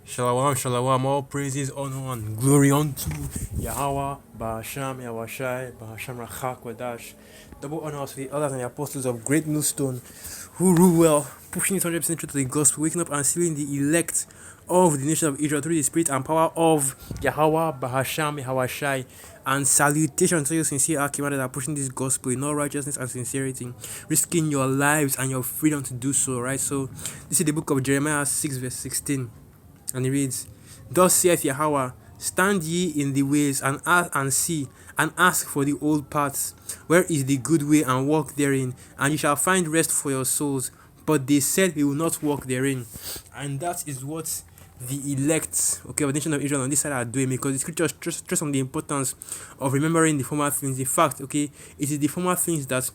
Shalom, shalom, all praises, honor, and glory unto Yahweh, Bahasham, Yahwashai, Bahasham Rachak, Wadash. Double honor to the elders and the apostles of Great Millstone who rule well, pushing it 100% through to the gospel, waking up and sealing the elect of the nation of Israel through the spirit and power of Yahweh, Bahasham, Yahwashai. And salutation to you, sincere Akima, that are pushing this gospel in all righteousness and sincerity, risking your lives and your freedom to do so, right? So, this is the book of Jeremiah 6, verse 16. And it reads, Thus saith Yahweh, stand ye in the ways and ask and see, and ask for the old paths, where is the good way, and walk therein, and you shall find rest for your souls. But they said we will not walk therein. And that is what the elect, okay, of the nation of Israel on this side are doing, because the scriptures stress on the importance of remembering the former things. In fact, okay, it is the former things that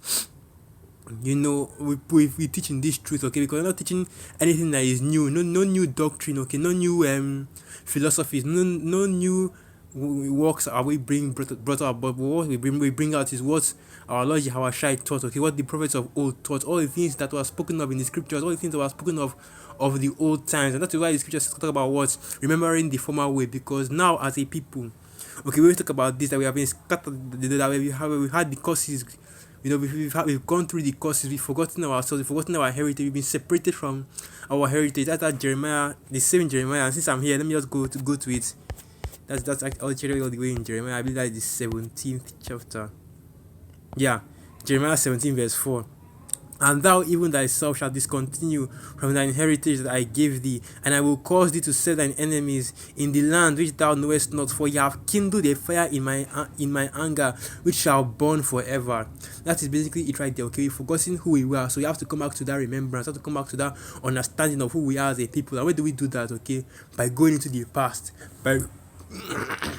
we teaching this truth, okay, because we're not teaching anything that is new, no new doctrine, okay, no new philosophies, no new works are we brought up, but what we bring out is what our Lord Yahushua taught, okay, what the prophets of old taught, all the things that were spoken of in the scriptures, all the things that were spoken of the old times. And that's why the scriptures talk about what remembering the former way, because now as a people, okay, we talk about this, that we have been scattered, that we've had the courses, we've gone through the courses, we've forgotten ourselves, we've forgotten our heritage, we've been separated from our heritage. That's that Jeremiah, the same Jeremiah. And since I'm here, let me just go to it. That's actually all the way in Jeremiah. I believe that is the 17th chapter. Yeah, Jeremiah 17 verse 4. And thou even thyself shalt discontinue from thine heritage that I gave thee, and I will cause thee to set thine enemies in the land which thou knowest not, for ye have kindled a fire in my anger, which shall burn forever. That is basically it right there, okay? We've forgotten who we were, so you have to come back to that remembrance, you have to come back to that understanding of who we are as a people. And where do we do that, okay? By going into the past, by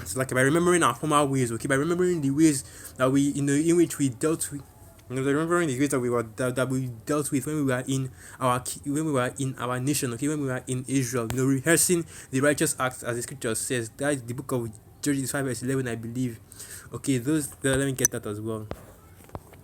it's like by remembering our former ways, okay? By remembering the ways that we, in which we dealt with, remembering the ways that we dealt with when we were in our nation, okay, when we were in Israel, rehearsing the righteous acts, as the scripture says. That is the book of Judges 5 verse 11, I believe. Okay, let me get that as well,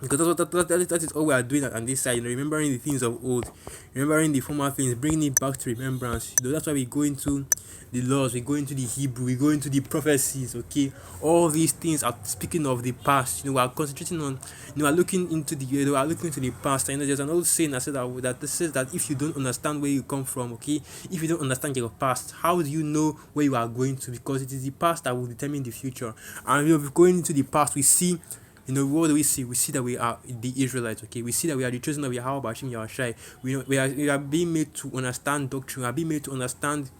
because that is all we are doing on this side, remembering the things of old, remembering the former things, bringing it back to remembrance. That's why we go into the laws, we go into the Hebrew, we go into the prophecies, okay. All these things are speaking of the past. We are concentrating on, we are looking into the past. And there's an old saying that says that this says that if you don't understand where you come from, okay, if you don't understand your past, how do you know where you are going to? Because it is the past that will determine the future. And going into the past, we see, what do we see? We see that we are the Israelites, okay? We see that we are the chosen of Yahweh Bashim Yahushai. We are being made to understand doctrine. We are being made to understand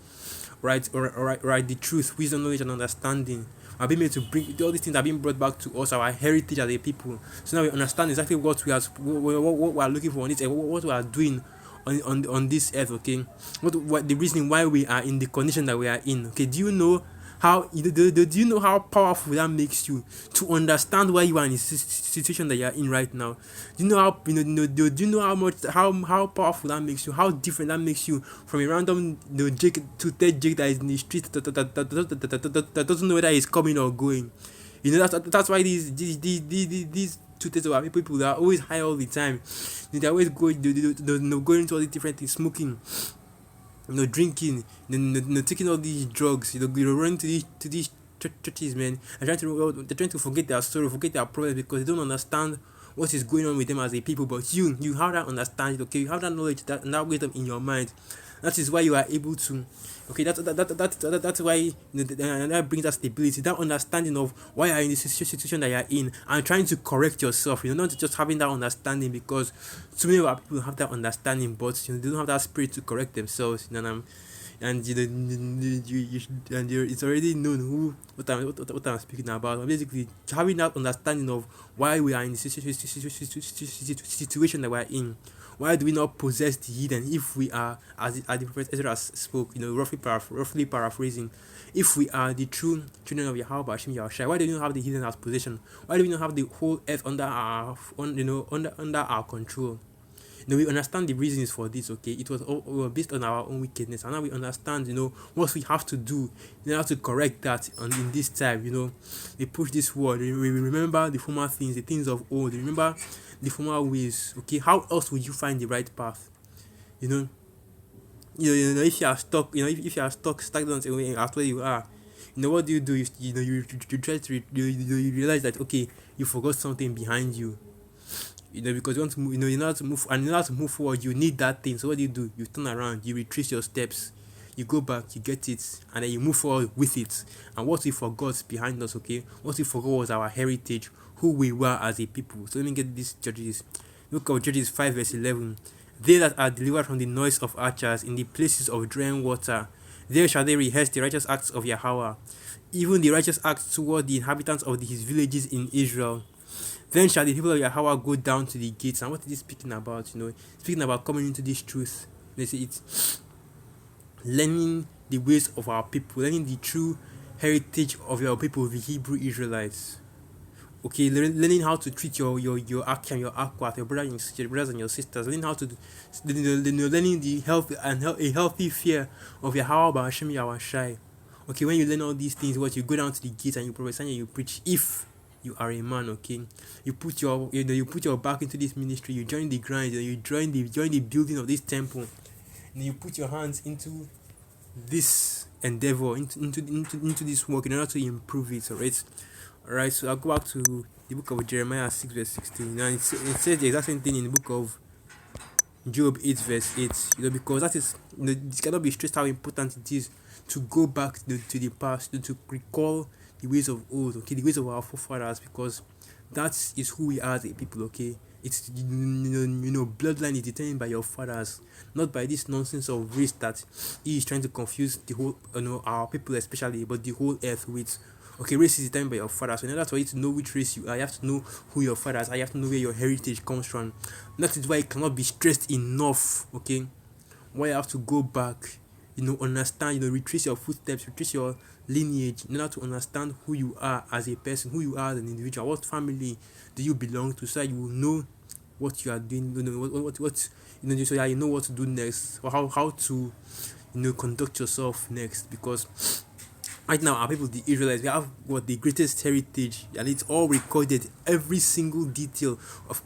right, the truth, wisdom, knowledge, and understanding. We are being made to bring all these things are being brought back to us, our heritage as a people. So now we understand exactly what we are looking for on this earth, what we are doing on this earth, okay? What the reason why we are in the condition that we are in, okay? Do you know how powerful that makes you to understand why you are in the situation that you are in right now? Do you know how do you know how much how powerful that makes you? How different that makes you from a random Jake to third Jake that is in the street that doesn't know whether he's coming or going. That's why these two-thirds of our people that are always high all the time. They're always going going into all these different things, smoking, drinking, taking all these drugs, running to these churches, man, and they're trying to forget their story, forget their problems, because they don't understand what is going on with them as a people. But you have that understanding, okay, you have that knowledge, that wisdom in your mind. That is why you are able to, okay, that's why that brings that stability, that understanding of why you are in the situation that you are in, and trying to correct yourself, not just having that understanding, because too many of our people have that understanding, but they don't have that spirit to correct themselves, and it's already known what I'm speaking about. Basically, having that understanding of why we are in the situation that we are in. Why do we not possess the hidden if we are, as the prophet Ezra spoke, roughly paraphrasing, if we are the true children of Yahweh Bashim Yahushai? Why do we not have the hidden as possession? Why do we not have the whole earth under our control? We understand the reasons for this, okay? It was all based on our own wickedness, and now we understand, what we have to do in order to correct that. And in this time, they push this word. We remember the former things, the things of old. Remember the former ways, okay? How else would you find the right path? if you are stuck, if you are stuck stagnant away at where you are, what do? You try to you realize that okay, you forgot something behind you. Because you want to move, you know how to move, and in order to move forward, you need that thing. So what do? You turn around, you retrace your steps, you go back, you get it, and then you move forward with it. And what we forgot behind us, okay? What we forgot was our heritage, who we were as a people. So let me get this Judges. Look at Judges 5 verse 11. They that are delivered from the noise of archers in the places of drawing water, there shall they rehearse the righteous acts of Yahweh, even the righteous acts toward the inhabitants of his villages in Israel. Then shall the people of Yahweh go down to the gates. And what is he speaking about? Speaking about coming into this truth. They say it's learning the ways of our people, learning the true heritage of your people, the Hebrew Israelites. Okay, learning how to treat your Akim, your Akwat, your brothers and your sisters. Learning how to, learning the health and a healthy fear of Yahweh Ba'ashem Yahweh. Okay, when you learn all these things, what you go down to the gates and you prophesy and you preach. If you are a man, okay, you put your back into this ministry. You join the grind. You join the building of this temple. And you put your hands into this endeavor, into this work in order to improve it. Alright. So I'll go back to the book of Jeremiah 6 verse 16. And it says the exact same thing in the book of Job 8 verse 8. Because that is, it cannot be stressed how important it is to go back to the past, to recall the ways of old, okay, the ways of our forefathers, because that is who we are as a people, okay. It's bloodline is determined by your fathers, not by this nonsense of race that he is trying to confuse the whole, our people especially, but the whole earth with. Okay, race is determined by your fathers. So in order for you to know which race you are, you have to know who your fathers are. You have to know where your heritage comes from. That is why it cannot be stressed enough. Okay, why you have to go back, understand, retrace your footsteps, retrace your lineage in order to understand who you are as a person, who you are as an individual, what family do you belong to, so that you will know what you are doing, so that you know what to do next, or how to conduct yourself next. Because right now, our people, the Israelites, we have what the greatest heritage, and it's all recorded, every single detail of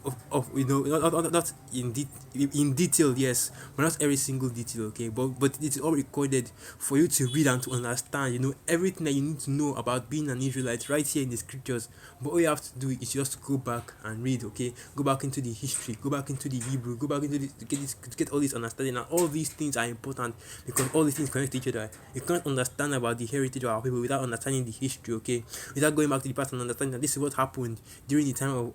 not in detail, yes, but not every single detail, okay, but it's all recorded for you to read and to understand, everything that you need to know about being an Israelite right here in the scriptures. But all you have to do is just go back and read, okay, go back into the history, go back into the Hebrew, go back into this to get all this understanding. And all these things are important because all these things connect to each other. You can't understand about the heritage of our people without understanding the history, okay, without going back to the past and understanding that this is what happened during the time of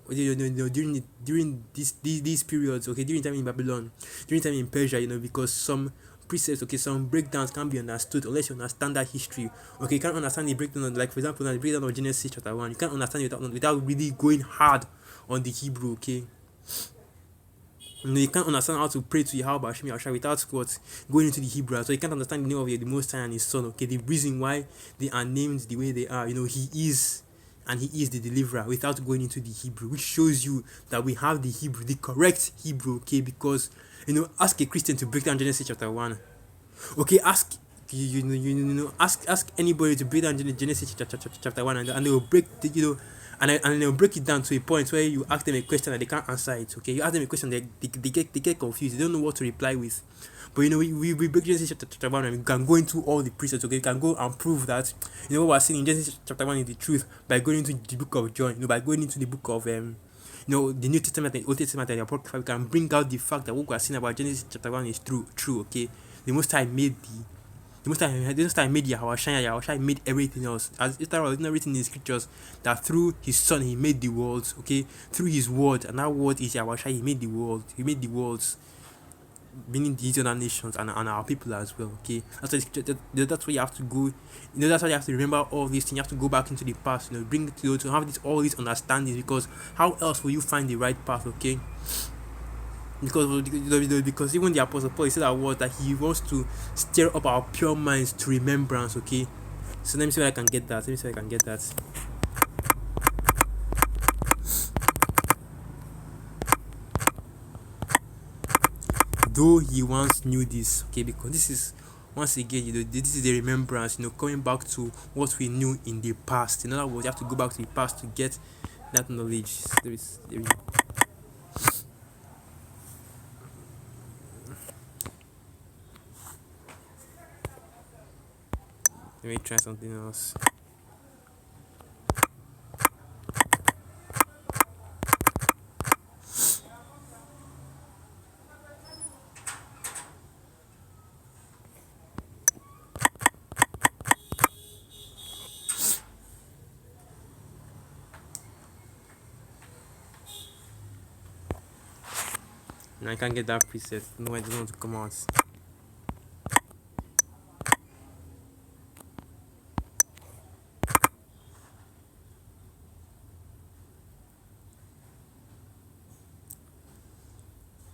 during these periods, okay, during time in Babylon, during time in Persia, because some precepts, okay, some breakdowns can't be understood unless you understand that history. Okay, you can't understand the breakdown of, like for example, the breakdown of Genesis chapter 1. You can't understand it without really going hard on the Hebrew, okay. You can't understand how to pray to Yahweh Hashem Yahshua without what going into the Hebrew. So you can't understand the name of the Most High and His Son. Okay, the reason why they are named the way they are. He is, and He is the deliverer, without going into the Hebrew, which shows you that we have the Hebrew, the correct Hebrew. Okay, because ask a Christian to break down Genesis chapter 1. Okay, ask ask anybody to break down Genesis chapter 1, and they will break the, and they'll break it down to a point where you ask them a question and they can't answer it. Okay, you ask them a question, they get confused, they don't know what to reply with. But we break Genesis chapter 1 and we can go into all the precepts. Okay, we can go and prove that what we're seeing in Genesis chapter 1 is the truth by going into the book of John, by going into the book of the New Testament and Old Testament and the Apocrypha. We can bring out the fact that what we're seeing about Genesis chapter 1 is true. Okay, the Most High made the Most High made Yahweh made everything else. As it was written in the scriptures that through His Son He made the worlds. Okay, through His word, and that word is Yahweh. He made the world. He made the worlds, meaning these other nations and our people as well. Okay, that's why you have to go. That's why you have to remember all these things. You have to go back into the past. Bring to have all these understandings, because how else will you find the right path? Okay. Because even the Apostle Paul, he said that he wants to stir up our pure minds to remembrance. Okay, so let me see if I can get that. Though he once knew this, okay, because this is once again, this is the remembrance, coming back to what we knew in the past. In other words, you have to go back to the past to get that knowledge. Let me try something else. And I can't get that preset. No, I don't want to come out.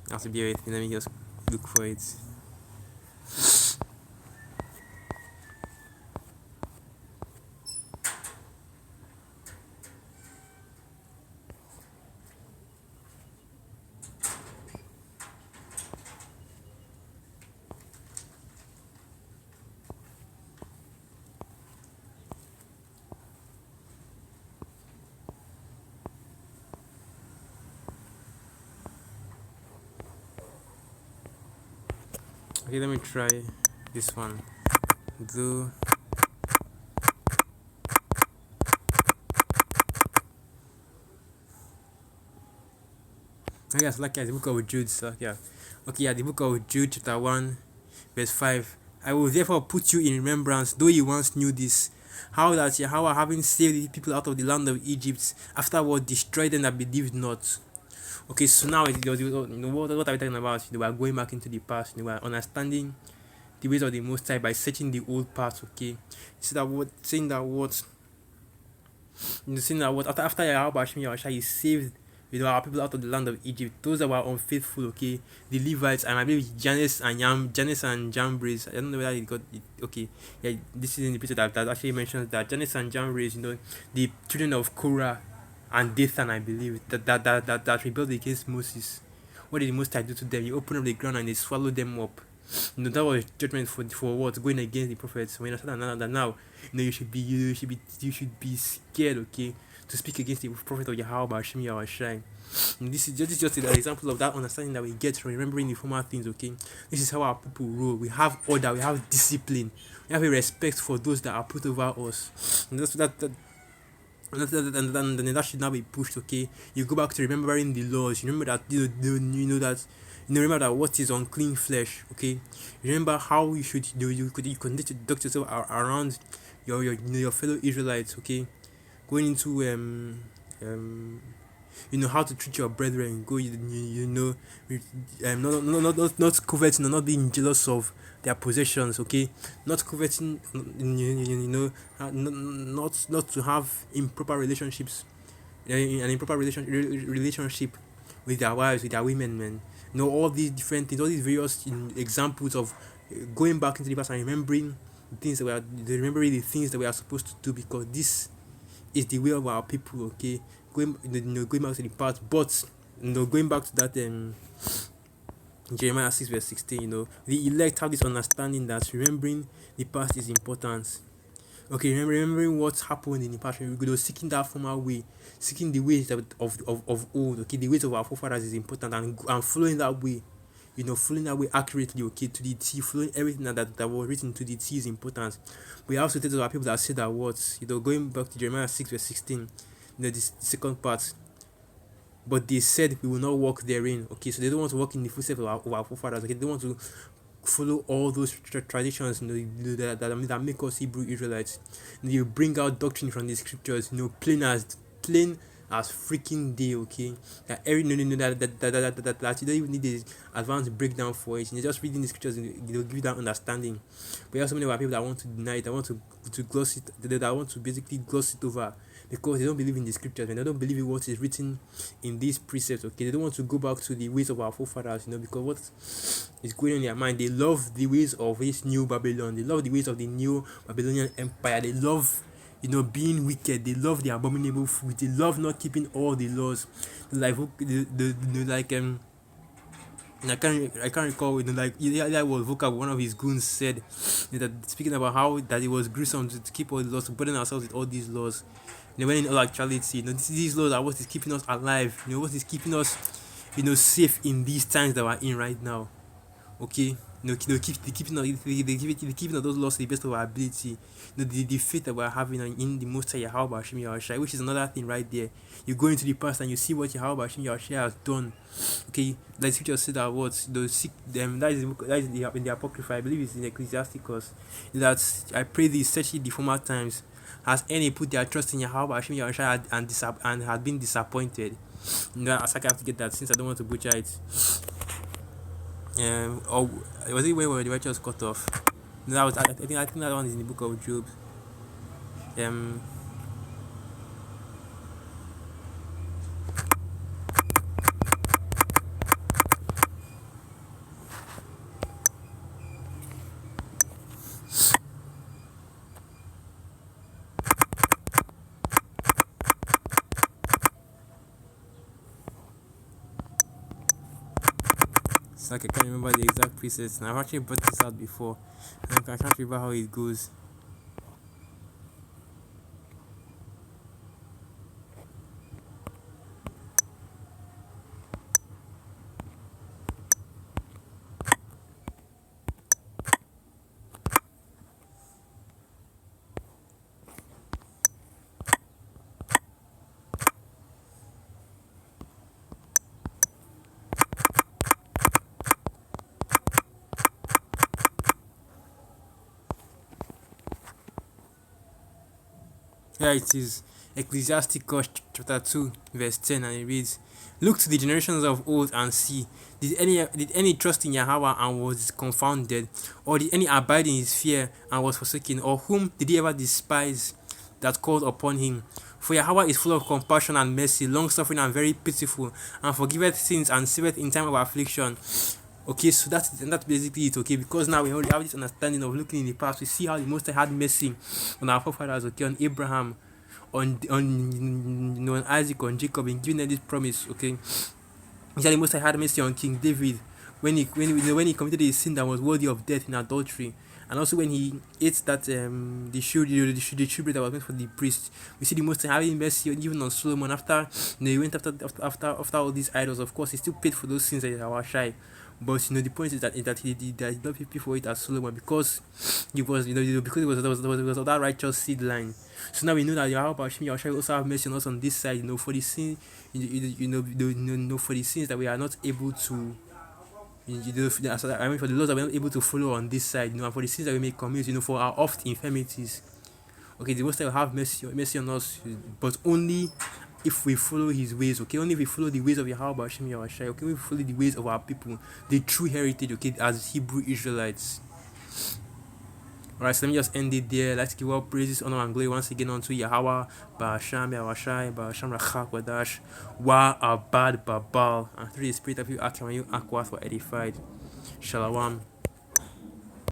I have to bear with me. Let me just look for it. Okay, let me try this one. Do okay, so like the book of Jude, so yeah. Okay, yeah, the book of Jude, chapter 1, verse 5. I will therefore put you in remembrance, though you once knew this, how having saved the people out of the land of Egypt, afterward destroyed them that believed not. Okay, so now what are we talking about? We are going back into the past. We are understanding the ways of the Most High by searching the old past. Okay, see that what saying that what saying that what after Yahweh Hashem he saved our people out of the land of Egypt, those that were unfaithful, okay, the Levites, and I believe Jannes and Jambres. I don't know whether it got it, okay. Yeah, this is in the picture that actually mentions that Jannes and Jambres, the children of Korah and Dathan, I believe, that rebelled against Moses. What did the Most High do to them? He opened up the ground and they swallowed them up. That was judgment for what, going against the prophets. When I said that now, you should be scared, okay, to speak against the prophet of Yahweh Hashem Yahushai. This is just an example of that understanding that we get from remembering the former things, okay. This is how our people rule. We have order, we have discipline, we have a respect for those that are put over us. And then that should now be pushed, okay. You go back to remembering the laws. You remember that remember that what is unclean flesh, okay. Remember how you should do. You conduct yourself around your fellow Israelites, okay. Going into how to treat your brethren. Go, not coveting or not being jealous of their possessions, okay. Not coveting, not to have improper relationships, an improper relationship with their wives, with their women, man. All these different things, all these various examples of going back into the past and remembering remembering the things that we are supposed to do, because this is the way of our people, okay. Going back to the past, but going back to that Jeremiah 6 verse 16, the elect have this understanding that remembering the past is important. Okay, remembering what happened in the past, seeking that former way, seeking the ways of old, okay, the ways of our forefathers is important, and following that way, following that way accurately, okay, to the T, following everything that was written to the T is important. We also take to our people that say that words, going back to Jeremiah 6 verse 16, this the second part. But they said we will not walk therein, okay, so they don't want to walk in the footsteps of our forefathers, okay. They want to follow all those traditions, that make us Hebrew Israelites. You bring out doctrine from the scriptures, plain as freaking day, okay. That every that you don't even need an advanced breakdown for it. You're just reading the scriptures, they'll give you that understanding. But there are so many people that want to deny it, that want to gloss it, that want to basically gloss it over, because they don't believe in the scriptures, and they don't believe in what is written in these precepts, okay. They don't want to go back to the ways of our forefathers, because what is going on in their mind, they love the ways of this new Babylon, they love the ways of the new Babylonian empire, they love being wicked, they love the abominable food, they love not keeping all the laws, like I can't recall, that was Vocab, one of his goons said, that speaking about how that it was gruesome to keep all the laws, to burden ourselves with all these laws. When in all actuality, these laws are what is keeping us alive, what is keeping us, safe in these times that we're in right now, okay. the keeping of those laws to the best of our ability. The faith that we're having in the Most High Yahweh Hashem Yahushai, which is another thing right there. You go into the past and you see what Yahweh Hashem Yahushai has done. Okay, like scripture said that what the sick them that is in the Apocrypha, I believe it's in Ecclesiasticus. That I pray thee, search ye the former times. Has any put their trust in Yahweh Hashem Yahushai and had been disappointed? As I have to get that since I don't want to butcher it. Or was it where the righteous cut off? No, that was I think that one is in the book of Job. Um, it's like I can't remember the exact precepts, and I've actually brought this out before. And I can't remember how it goes. Yeah, it is Ecclesiasticus chapter 2, verse 10, and it reads, look to the generations of old and see, did any trust in Yahweh and was confounded, or did any abide in his fear and was forsaken, or whom did he ever despise that called upon him? For Yahweh is full of compassion and mercy, long suffering and very pitiful, and forgiveth sins and saveth in time of affliction. Okay, so that's basically it. Okay, because now we already have this understanding of looking in the past. We see how the Most High had mercy on our forefathers. Okay, on Abraham, on Isaac, on Jacob, and giving them this promise. Okay, he said the Most High had mercy on King David when he committed a sin that was worthy of death in adultery, and also when he ate that the shewbread that was meant for the priest. We see the Most High having mercy even on Solomon after he went after all these idols. Of course, he still paid for those sins that were shy. But the point is that he did that he did not pay for it as Solomon because he was because it was of that righteous seed line. So now we know that Yahweh Hashem Yahushua also have mercy on us on this side, for the sin, for the sins that we are not able to, I mean, for the laws that we are not able to follow on this side, and for the sins that we may commit, for our oft infirmities. Okay, the Most High will have mercy on us, but only if we follow his ways. Okay, only if we follow the ways of Yahweh Hashem Yahushua. Okay, we follow the ways of our people, the true heritage. Okay, as Hebrew Israelites. Alright, so let me just end it there. Let's give all praises, honor, and glory once again unto Yahweh, Ba'asham, Yahwashai, Ba'asham Rachak, Wadash, Wa Abad Babal, and through the spirit of you, Akram, you, Aqua for edified. Shalom.